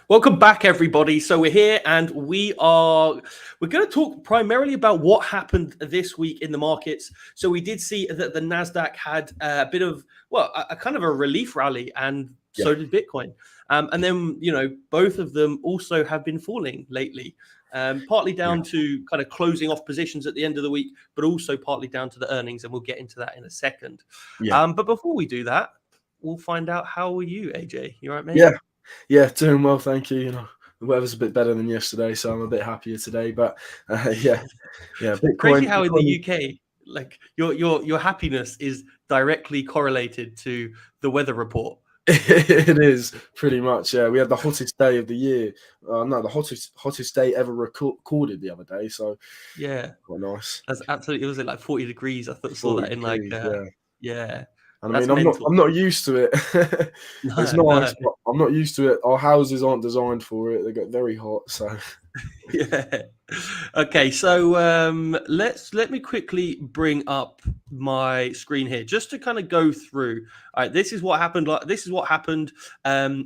Welcome back, everybody. So we're here, and we're going to talk primarily about what happened this week in the markets. So we did see that the Nasdaq had a bit of a kind of a relief rally, and Yeah. so did Bitcoin. And then both of them also have been falling lately, partly down to kind of closing off positions at the end of the week, but also partly down to the earnings, and we'll get into that in a second. But before we do that, we'll find out how are you, AJ? You all right, mate? Yeah, doing well, thank you. The weather's a bit better than yesterday, so I'm a bit happier today. But yeah, Crazy Bitcoin. how in the UK, like your happiness is directly correlated to the weather report. It is pretty much. Yeah, we had the hottest day of the year. No, the hottest day ever recorded the other day. So Yeah, quite nice. that's absolutely. It was like 40 degrees. I saw 40 that in like degrees. yeah, And I that's mean, I'm mental. not used to it. It's No. nice, but I'm not used to it. Our houses aren't designed for it. They get very hot. So Yeah. Okay, so let me quickly bring up my screen here just to kind of go through. All right, this is what happened. This is what happened.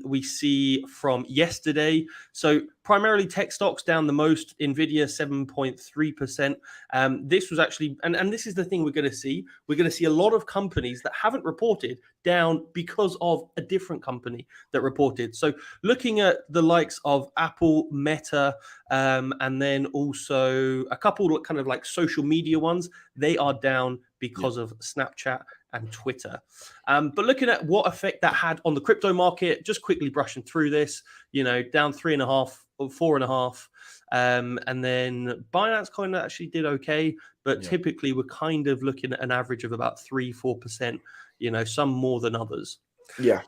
We see from yesterday. So primarily tech stocks down the most. Nvidia 7.3%. This was actually, and this is the thing we're going to see. We're going to see a lot of companies that haven't reported down because of a different company that reported. So looking at the likes of Apple, Meta. And then also a couple kind of like social media ones, they are down because of Snapchat and Twitter. But looking at what effect that had on the crypto market, just quickly brushing through this, down 3.5 or 4.5. And then Binance coin actually did okay, but typically we're kind of looking at an average of about 3-4%, some more than others. yeah.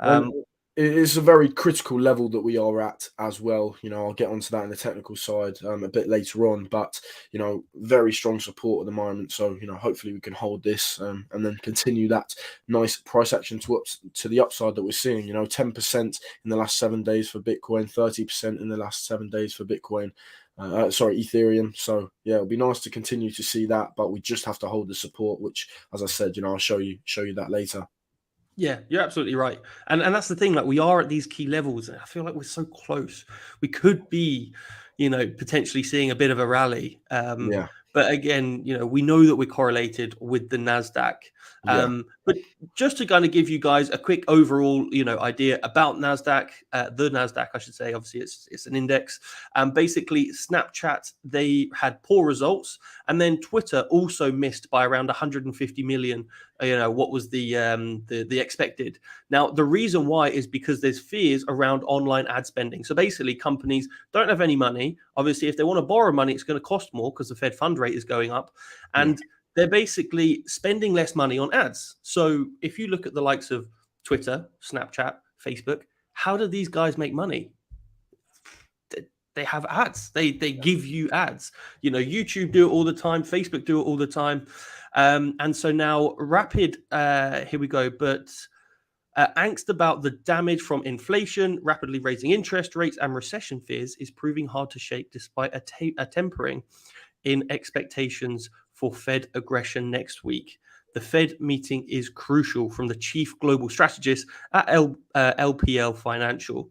It's a very critical level that we are at as well. I'll get onto that in the technical side a bit later on, but very strong support at the moment. So hopefully we can hold this and then continue that nice price action to the upside that we're seeing. 10% in the last 7 days for Bitcoin, 30% in the last 7 days for Bitcoin. Ethereum. So yeah, it'll be nice to continue to see that, but we just have to hold the support, which, as I said, I'll show you that later. Yeah, you're absolutely right. And that's the thing, like we are at these key levels. And I feel like we're so close. We could be, potentially seeing a bit of a rally. But again, we know that we're correlated with the Nasdaq. But just to kind of give you guys a quick overall, idea about Nasdaq, the Nasdaq, I should say. Obviously, it's an index. Basically, Snapchat, they had poor results, and then Twitter also missed by around 150 million. What was the expected. Now, the reason why is because there's fears around online ad spending. So basically, companies don't have any money. Obviously, if they want to borrow money, it's going to cost more because the Fed fund rate is going up. And they're basically spending less money on ads. So if you look at the likes of Twitter, Snapchat, Facebook, how do these guys make money? They have ads. They give you ads. YouTube do it all the time. Facebook do it all the time. And so now rapid, here we go. But angst about the damage from inflation, rapidly raising interest rates, and recession fears is proving hard to shake despite a tempering in expectations for Fed aggression next week. The Fed meeting is crucial from the chief global strategist at LPL Financial.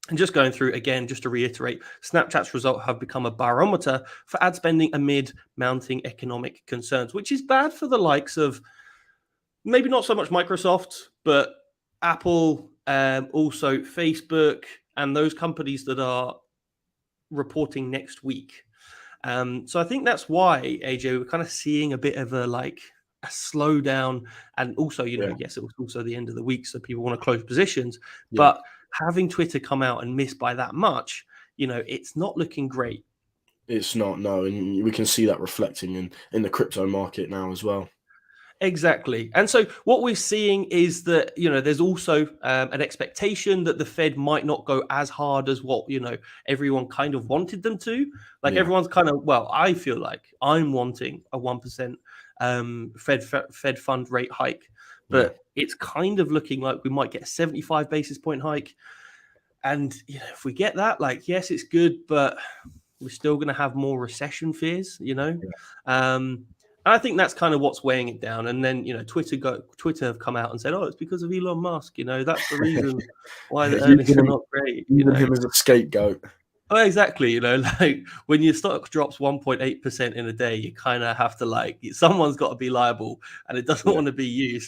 And just going through again, just to reiterate, Snapchat's results have become a barometer for ad spending amid mounting economic concerns, which is bad for the likes of maybe not so much Microsoft, but Apple, also Facebook, and those companies that are reporting next week. So I think that's why, AJ, we're kind of seeing a bit of a slowdown. And also, yes, it was also the end of the week, so people want to close positions. But having Twitter come out and miss by that much, it's not looking great. It's not, no, and we can see that reflecting in the crypto market now as well. Exactly. And so what we're seeing is that, there's also an expectation that the Fed might not go as hard as what, everyone kind of wanted them to. Everyone's kind of, I feel like I'm wanting a 1% Fed fund rate hike, but it's kind of looking like we might get a 75 basis point hike. And, if we get that, yes, it's good, but we're still going to have more recession fears, And I think that's kind of what's weighing it down. And then, Twitter have come out and said, oh, it's because of Elon Musk. That's the reason why the earnings are not great. Using him as a scapegoat. Oh, exactly. Like when your stock drops 1.8% in a day, you kind of have to someone's got to be liable, and it doesn't want to be you.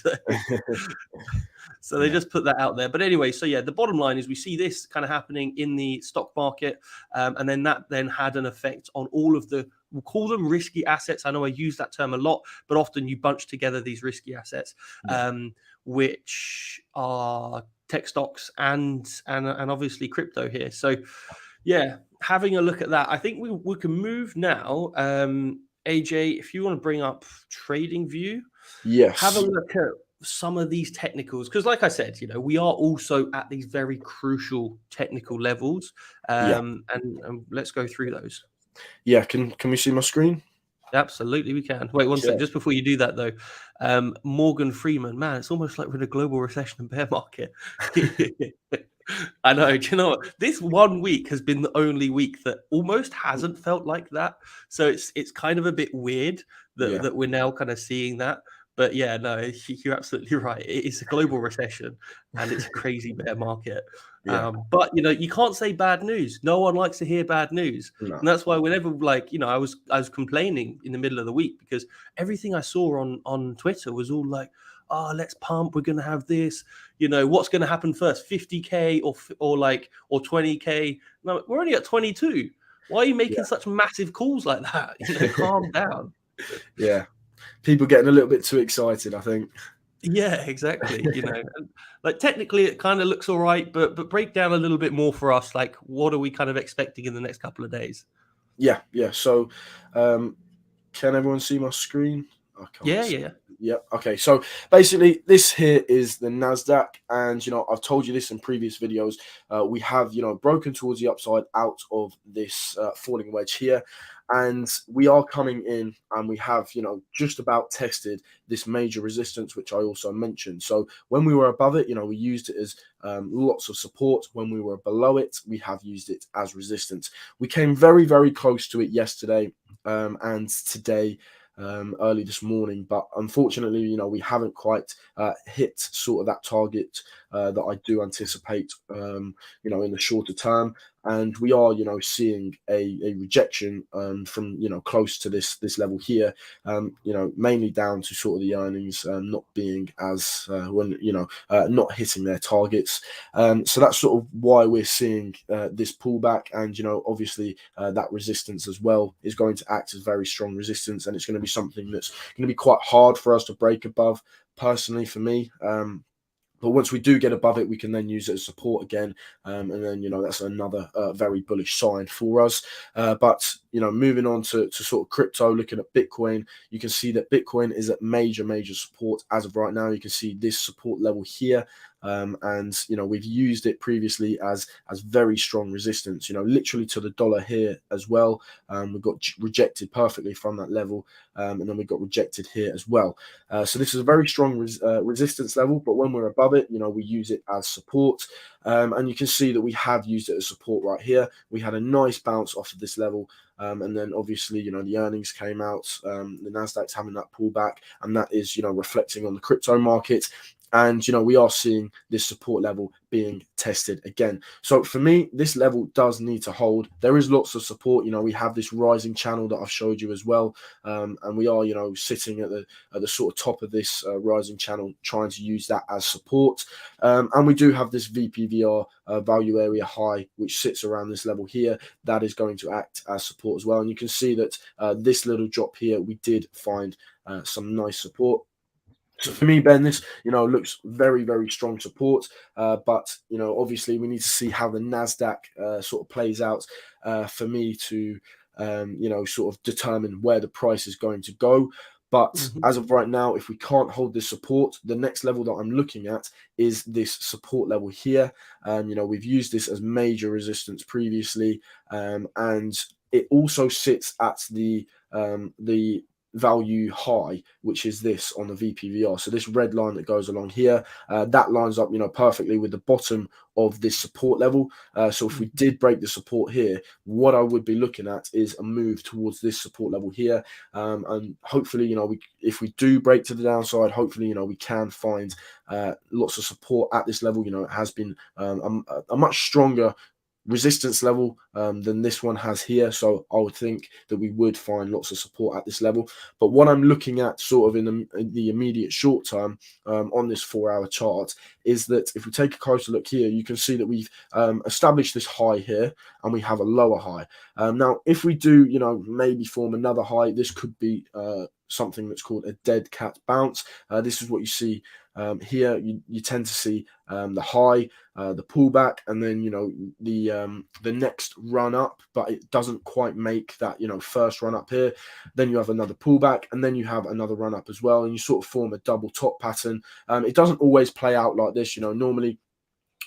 So they just put that out there. But anyway, so yeah, the bottom line is we see this kind of happening in the stock market, and then that then had an effect on all of we'll call them risky assets. I know I use that term a lot, but often you bunch together these risky assets, which are tech stocks and obviously crypto here. So yeah, having a look at that, I think we can move now. AJ, if you want to bring up TradingView, have a look at some of these technicals, because like I said, we are also at these very crucial technical levels, and let's go through those. Yeah, can we see my screen? Absolutely, we can. Wait one second. Just before you do that, though, Morgan Freeman, man, it's almost like we're in a global recession and bear market. I know. Do you know what? This 1 week has been the only week that almost hasn't felt like that. So it's kind of a bit weird that we're now kind of seeing that. But yeah, no, you're absolutely right. It's a global recession and it's a crazy bear market. But you can't say bad news. No one likes to hear bad news, and that's why whenever I was complaining in the middle of the week because everything I saw on Twitter was all like, oh, let's pump. We're gonna have this. What's gonna happen first? 50K or 20K? No, we're only at 22. Why are you making such massive calls like that? Calm down. Yeah. People getting a little bit too excited, I think. Yeah, exactly. And, technically it kind of looks all right, but break down a little bit more for us. Like, what are we kind of expecting in the next couple of days? Yeah. So, can everyone see my screen? I can't see. Yeah. Okay. So basically, this here is the Nasdaq, and I've told you this in previous videos. We have broken towards the upside out of this falling wedge here, and we are coming in, and we have just about tested this major resistance, which I also mentioned. So when we were above it, we used it as lots of support. When we were below it, we have used it as resistance. We came very, very close to it yesterday and today. Early this morning, but unfortunately, we haven't quite hit sort of that target that I do anticipate, in the shorter term, and we are, seeing a rejection from close to this level here, mainly down to sort of the earnings not being as not hitting their targets. So that's sort of why we're seeing this pullback, and obviously that resistance as well is going to act as very strong resistance, and it's going to be something that's going to be quite hard for us to break above, personally, for me. But once we do get above it, we can then use it as support again, and then that's another very bullish sign for us. But moving on to sort of crypto, looking at Bitcoin, you can see that Bitcoin is at major support as of right now. You can see this support level here. And we've used it previously as very strong resistance, literally to the dollar here as well. We got rejected perfectly from that level, and then we got rejected here as well. So this is a very strong resistance level, but when we're above it, we use it as support. And you can see that we have used it as support right here. We had a nice bounce off of this level. And then obviously, the earnings came out, the Nasdaq's having that pullback, and that is, reflecting on the crypto market. And, we are seeing this support level being tested again. So for me, this level does need to hold. There is lots of support. We have this rising channel that I've showed you as well. And we are, sitting at the sort of top of this rising channel, trying to use that as support. And we do have this VPVR value area high, which sits around this level here. That is going to act as support as well. And you can see that this little drop here, we did find some nice support. So for me, Ben, this looks very, very strong support, but obviously we need to see how the Nasdaq sort of plays out for me to sort of determine where the price is going to go. But as of right now, if we can't hold this support, the next level that I'm looking at is this support level here. We've used this as major resistance previously, and it also sits at the value high, which is this on the VPVR. So this red line that goes along here, that lines up, perfectly with the bottom of this support level. So if we did break the support here, what I would be looking at is a move towards this support level here. And hopefully, if we do break to the downside, hopefully, we can find lots of support at this level. It has been a much stronger resistance level than this one has here, so I would think that we would find lots of support at this level. But what I'm looking at sort of in the immediate short term on this 4-hour chart is that if we take a closer look here, you can see that we've established this high here and we have a lower high. Now if we do maybe form another high, this could be something that's called a dead cat bounce. This is what you see here. You tend to see the high, the pullback, and then the next run up, but it doesn't quite make that first run up here. Then you have another pullback, and then you have another run up as well, and you sort of form a double top pattern. It doesn't always play out like this. Normally,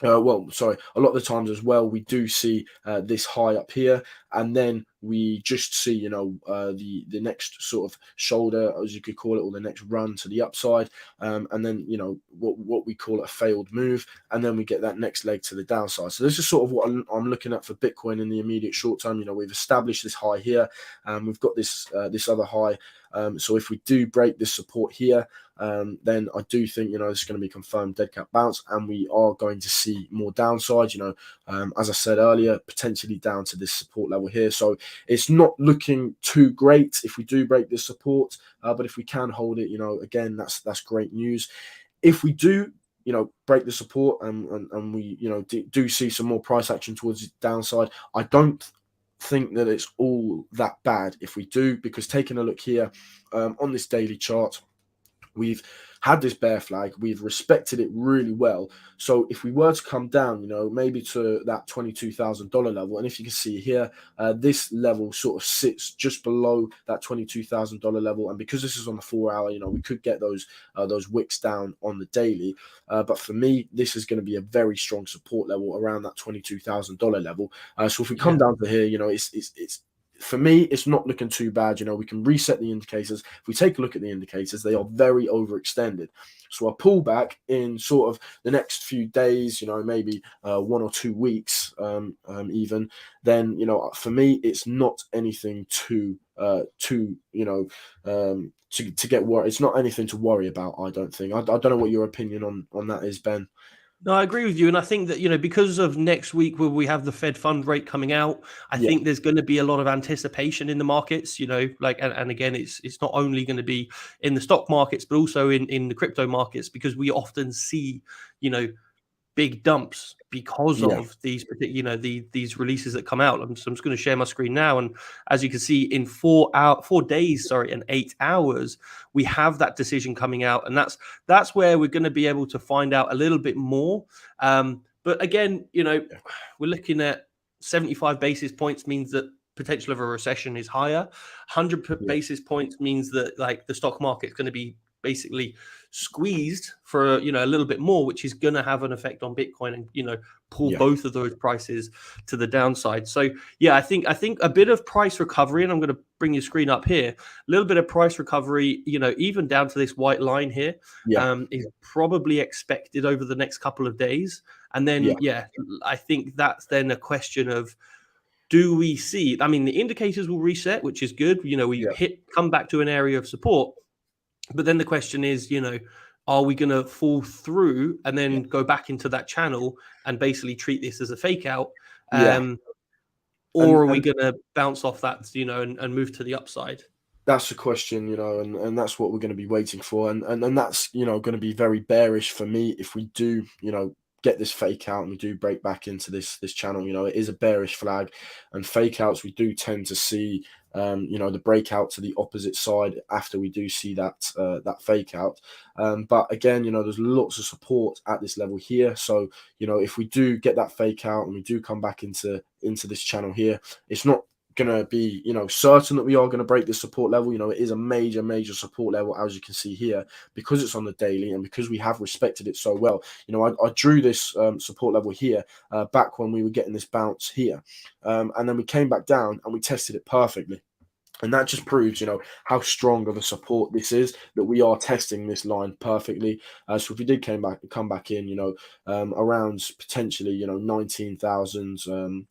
a lot of the times as well, we do see this high up here, and then we just see the next sort of shoulder, as you could call it, or the next run to the upside, and then what we call a failed move, and then we get that next leg to the downside. So this is sort of what I'm looking at for Bitcoin in the immediate short term. We've established this high here, and we've got this other high. So if we do break this support here, then I do think this is going to be confirmed dead cat bounce, and we are going to see more downside. As I said earlier, potentially down to this support level here. So it's not looking too great if we do break this support, but if we can hold it, again, that's great news. If we do break the support and we do see some more price action towards the downside, I don't think that it's all that bad if we do, because taking a look here on this daily chart, we've had this bear flag, we've respected it really well. So if we were to come down, maybe to that $22,000 level, and if you can see here, this level sort of sits just below that $22,000 level, and because this is on the 4-hour, we could get those wicks down on the daily. But for me, this is going to be a very strong support level around that $22,000 level. So if we come down to here, it's for me, it's not looking too bad. We can reset the indicators. If we take a look at the indicators, they are very overextended. So a pullback in sort of the next few days, maybe 1 or 2 weeks, even, then, for me, it's not anything to get worried. It's not anything to worry about, I don't think. I don't know what your opinion on that is, Ben. No, I agree with you. And I think that, because of next week where we have the Fed fund rate coming out, I think there's going to be a lot of anticipation in the markets, and again, it's not only going to be in the stock markets, but also in the crypto markets, because we often see, big dumps because of these particular, these releases that come out. So I'm just going to share my screen now, and as you can see, in 4 days, and 8 hours, we have that decision coming out, and that's where we're going to be able to find out a little bit more. But again, we're looking at 75 basis points means that potential of a recession is higher. 100 basis points means that the stock market is going to be basically squeezed for a little bit more, which is going to have an effect on Bitcoin and pull both of those prices to the downside. So I think a bit of price recovery, and I'm going to bring your screen up here, a little bit of price recovery, even down to this white line here, is probably expected over the next couple of days. And then I think that's then a question of, do we see, the indicators will reset, which is good. We come back to an area of support. But then the question is, are we going to fall through and then go back into that channel and basically treat this as a fake out? Or are we going to bounce off that, and move to the upside? That's the question, and that's what we're going to be waiting for. And that's, going to be very bearish for me if we do, get this fake out and we do break back into this channel. It is a bearish flag, and fake outs, we do tend to see the breakout to the opposite side after we do see that fake out. But again, there's lots of support at this level here. So, if we do get that fake out and we do come back into this channel here, it's not going to be certain that we are going to break this support level. It is a major support level, as you can see here, because it's on the daily and because we have respected it so well. I drew this support level here back when we were getting this bounce here, and then we came back down and we tested it perfectly. And that just proves, how strong of a support this is, that we are testing this line perfectly. So if we did come back in, around potentially, 19,000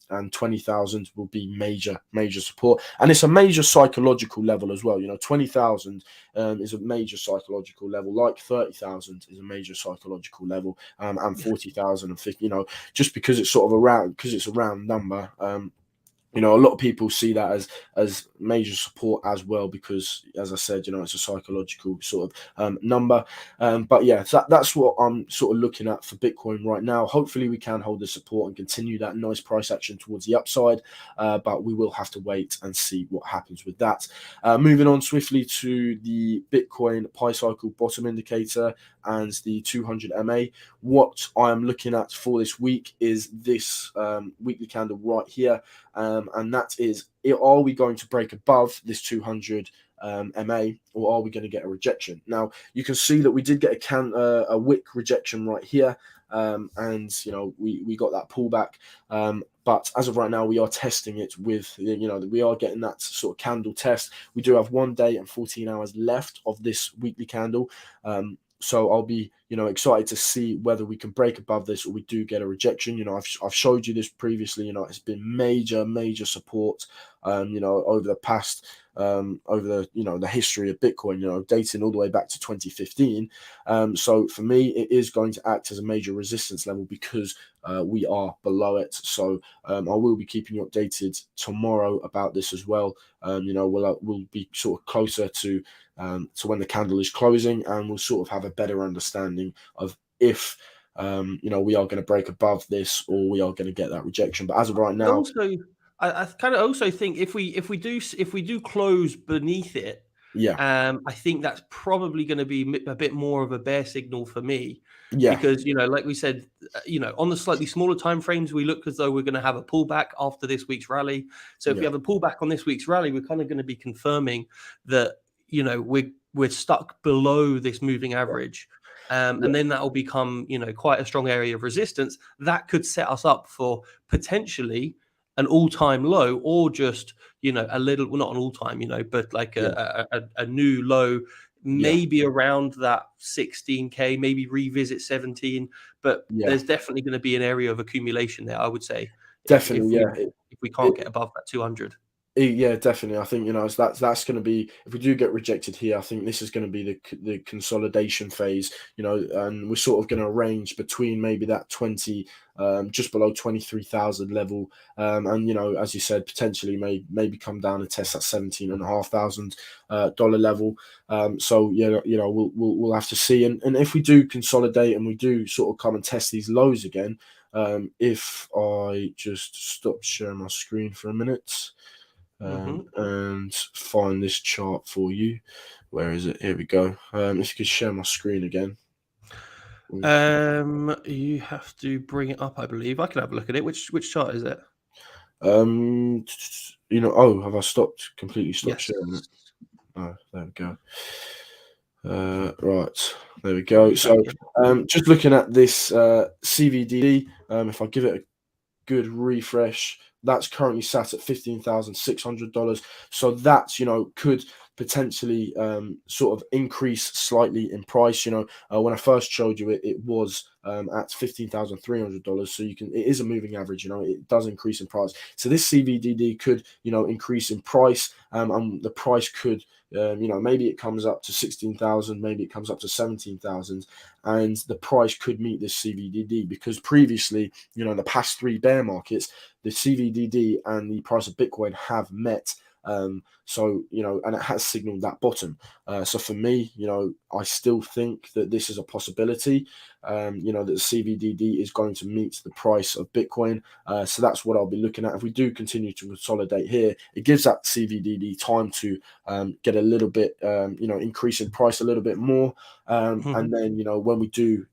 and 20,000 will be major support. And it's a major psychological level as well. 20,000 is a major psychological level, like 30,000 is a major psychological level, and 40,000 and 50, just because it's sort of because it's a round number. A lot of people see that as major support as well, because, as I said, it's a psychological sort of number. But yeah, that's what I'm sort of looking at for Bitcoin right now. Hopefully we can hold the support and continue that nice price action towards the upside, but we will have to wait and see what happens with that. Moving on swiftly to the Bitcoin Pi cycle bottom indicator and the 200 MA. What I am looking at for this week is this weekly candle right here. And that is, are we going to break above this 200 MA, or are we going to get a rejection? Now, you can see that we did get a wick rejection right here, and we got that pullback. But as of right now, we are testing it with, we are getting that sort of candle test. We do have 1 day and 14 hours left of this weekly candle. So I'll be, excited to see whether we can break above this or we do get a rejection. I've showed you this previously. It's been major support, over the past, over the history of Bitcoin, dating all the way back to 2015. So for me, it is going to act as a major resistance level because we are below it. So I will be keeping you updated tomorrow about this as well. We'll be sort of closer to when the candle is closing, and we'll sort of have a better understanding of if we are going to break above this or we are going to get that rejection. But as of right now, I kind of also think if we do close beneath it, yeah, I think that's probably going to be a bit more of a bear signal for me. yeah, Because, like we said, on the slightly smaller time frames, we look as though we're going to have a pullback after this week's rally. So if we have a pullback on this week's rally, we're kind of going to be confirming that, we're stuck below this moving average. And then that will become, quite a strong area of resistance. That could set us up for potentially an all-time low, or just, a little, well, not an all-time, but like a new low, maybe around that 16K, maybe revisit 17. But there's definitely going to be an area of accumulation there, I would say. Definitely, if we can't get above that 200. Yeah, definitely. I think that's going to be, if we do get rejected here, I think this is going to be the consolidation phase. And we're sort of going to range between maybe that 20, just below 23,000 level, and as you said, potentially maybe come down and test that $17,500 level. So we'll have to see, and if we do consolidate and we do sort of come and test these lows again, if I just stop sharing my screen for a minute. And find this chart for you. Where is it? Here we go. If you could share my screen again. You have to bring it up, I believe. I can have a look at it. Which chart is it? Have I completely stopped sharing it? Oh, there we go. Right, there we go. So just looking at this CVDD, if I give it a good refresh, that's currently sat at $15,600. So that could potentially sort of increase slightly in price. When I first showed you it, it was at $15,300. So it is a moving average. It does increase in price. So this CVDD could increase in price, and the price could maybe it comes up to 16,000, maybe it comes up to 17,000, and the price could meet this CVDD, because previously, in the past 3 bear markets, the CVDD and the price of Bitcoin have met. So and it has signaled that bottom. So for me, I still think that this is a possibility. That the CVDD is going to meet the price of Bitcoin. So that's what I'll be looking at. If we do continue to consolidate here, it gives that CVDD time to get a little bit, increase in price a little bit more. And then, when we do,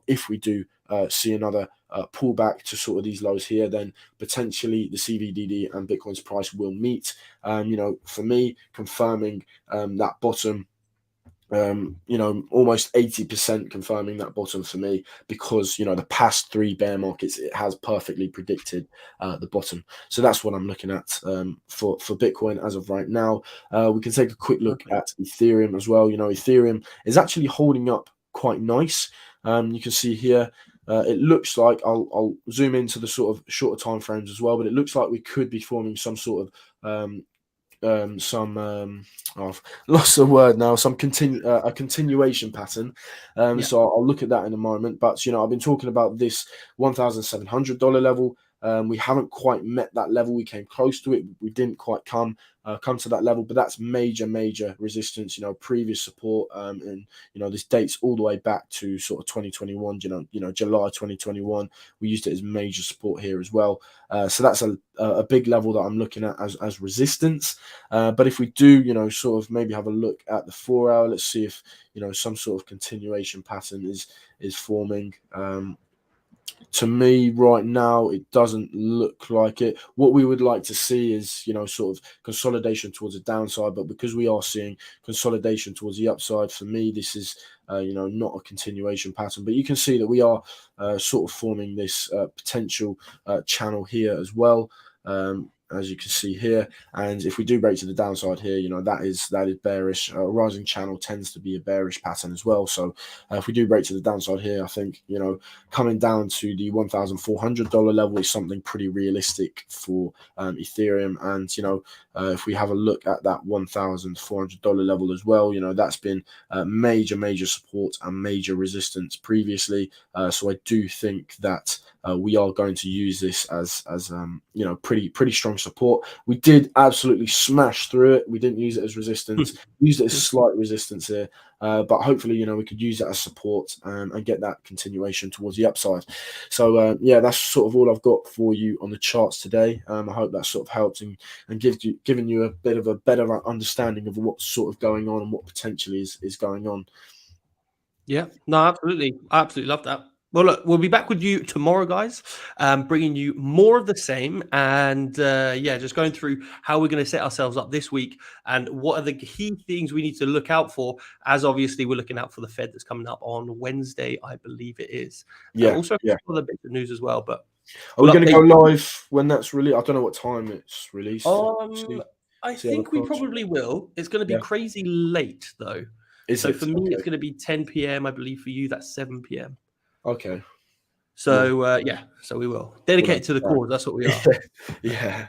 if we do see another pullback to sort of these lows here, then potentially the CVDD and Bitcoin's price will meet. For me, confirming that bottom you know, almost 80% confirming that bottom for me, because, you know, the past 3 bear markets, it has perfectly predicted the bottom. So that's what I'm looking at for Bitcoin as of right now. We can take a quick look at Ethereum as well. You know, Ethereum is actually holding up quite nice. You can see here, it looks like, I'll zoom into the sort of shorter time frames as well, but it looks like we could be forming some sort of I've lost the word now, a continuation pattern. So I'll look at that in a moment. But, you know, I've been talking about this $1,700 level. We haven't quite met that level. We came close to it. We didn't quite come to that level, but that's major resistance. You know, previous support, and, you know, this dates all the way back to sort of 2021. You know, July 2021. We used it as major support here as well. So that's a big level that I'm looking at as resistance. But if we do, you know, sort of maybe have a look at the 4-hour, let's see if, you know, some sort of continuation pattern is forming. To me right now, it doesn't look like it. What we would like to see is, you know, sort of consolidation towards the downside, but because we are seeing consolidation towards the upside, for me, this is, you know, not a continuation pattern. But you can see that we are sort of forming this potential channel here as well. As you can see here, and if we do break to the downside here, you know, that is bearish. Rising channel tends to be a bearish pattern as well. So if we do break to the downside here, I think, you know, coming down to the $1,400 level is something pretty realistic for Ethereum. And, you know, if we have a look at that $1,400 level as well, you know, that's been major support and major resistance previously. So I do think that we are going to use this as you know, pretty strong support. We did absolutely smash through it. We didn't use it as resistance. Used it as slight resistance here, but hopefully, you know, we could use that as support and get that continuation towards the upside. So yeah, that's sort of all I've got for you on the charts today. I hope that sort of helped and given you a bit of a better understanding of what's sort of going on and what potentially is going on. Yeah, no, absolutely. I absolutely love that. Well, look, we'll be back with you tomorrow, guys, bringing you more of the same. And yeah, just going through how we're going to set ourselves up this week and what are the key things we need to look out for, as obviously we're looking out for the Fed that's coming up on Wednesday, I believe it is. Yeah, Also, yeah. other bits of news as well. But Are we going to go live when that's released? I don't know what time it's released. I See how the think we cards. probably will. It's going to be Yeah. crazy late, though. Is So it? for me, Okay. it's going to be 10 p.m. I believe for you, that's 7 p.m. Okay. So yeah, so we will dedicate to the cause. That's what we are. Yeah.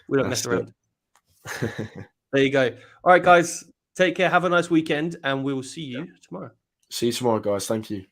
We don't That's mess it. around. There you go. All right, guys. Take care. Have a nice weekend, and we will see you tomorrow. See you tomorrow, guys. Thank you.